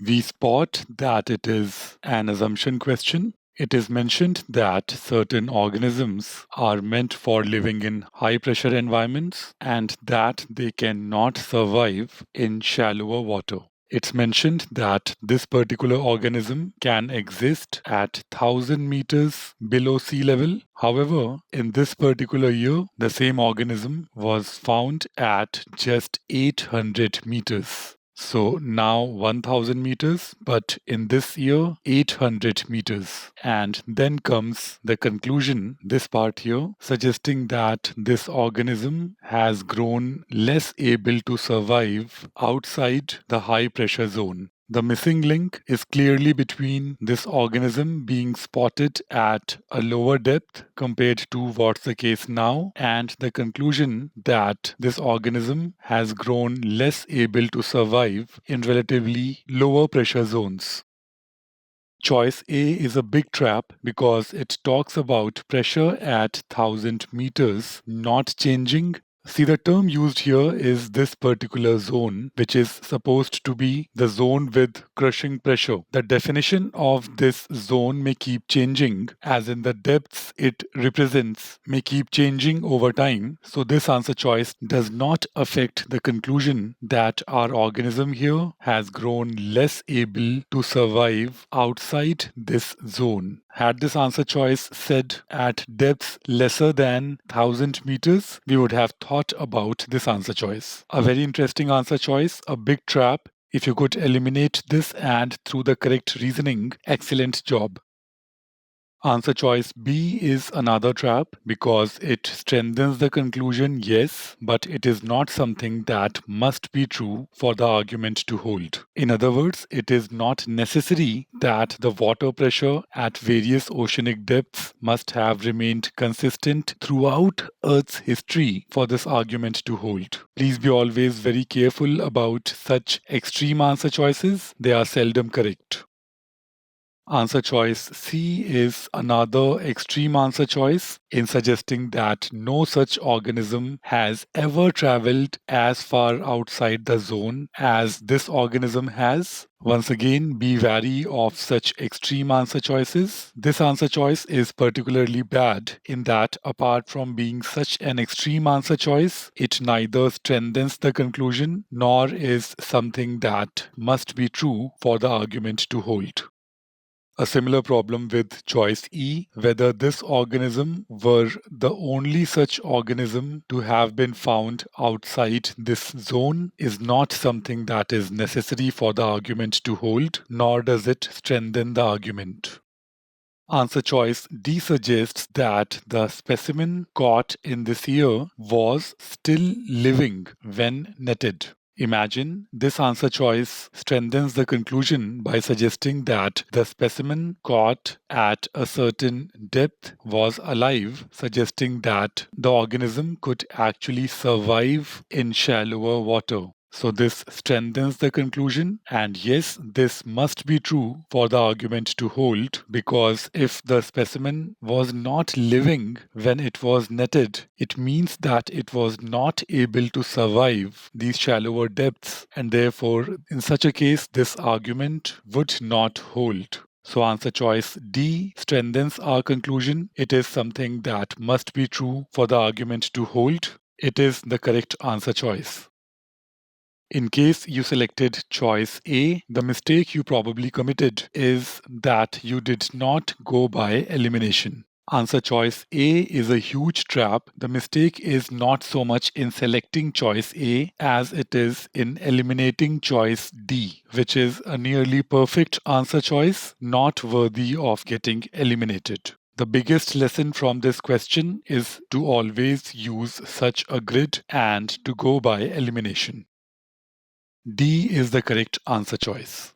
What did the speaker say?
we spot that it is an assumption question. It is mentioned that certain organisms are meant for living in high pressure environments and that they cannot survive in shallower water. It's mentioned that this particular organism can exist at 1000 meters below sea level. However, in this particular year, the same organism was found at just 800 meters. So now 1000 meters, but in this year 800 meters. And then comes the conclusion, this part here, suggesting that this organism has grown less able to survive outside the high pressure zone. The missing link is clearly between this organism being spotted at a lower depth compared to what's the case now, and the conclusion that this organism has grown less able to survive in relatively lower pressure zones. Choice A is a big trap because it talks about pressure at 1000 meters not changing. See, the term used here is this particular zone, which is supposed to be the zone with crushing pressure. The definition of this zone may keep changing, as in the depths it represents may keep changing over time. So this answer choice does not affect the conclusion that our organism here has grown less able to survive outside this zone. Had this answer choice said at depths lesser than 1000 meters, we would have thought about this answer choice. A very interesting answer choice, a big trap. If you could eliminate this and through the correct reasoning, excellent job. Answer choice B is another trap because it strengthens the conclusion, yes, but it is not something that must be true for the argument to hold. In other words, it is not necessary that the water pressure at various oceanic depths must have remained consistent throughout Earth's history for this argument to hold. Please be always very careful about such extreme answer choices. They are seldom correct. Answer choice C is another extreme answer choice in suggesting that no such organism has ever traveled as far outside the zone as this organism has. Once again, be wary of such extreme answer choices. This answer choice is particularly bad in that apart from being such an extreme answer choice, it neither strengthens the conclusion nor is something that must be true for the argument to hold. A similar problem with choice E, whether this organism were the only such organism to have been found outside this zone, is not something that is necessary for the argument to hold, nor does it strengthen the argument. Answer choice D suggests that the specimen caught in this year was still living when netted. Imagine this answer choice strengthens the conclusion by suggesting that the specimen caught at a certain depth was alive, suggesting that the organism could actually survive in shallower water. So this strengthens the conclusion, and yes, this must be true for the argument to hold, because if the specimen was not living when it was netted, it means that it was not able to survive these shallower depths, and therefore, in such a case, this argument would not hold. So answer choice D strengthens our conclusion. It is something that must be true for the argument to hold. It is the correct answer choice. In case you selected choice A, the mistake you probably committed is that you did not go by elimination. Answer choice A is a huge trap. The mistake is not so much in selecting choice A as it is in eliminating choice D, which is a nearly perfect answer choice, not worthy of getting eliminated. The biggest lesson from this question is to always use such a grid and to go by elimination. D is the correct answer choice.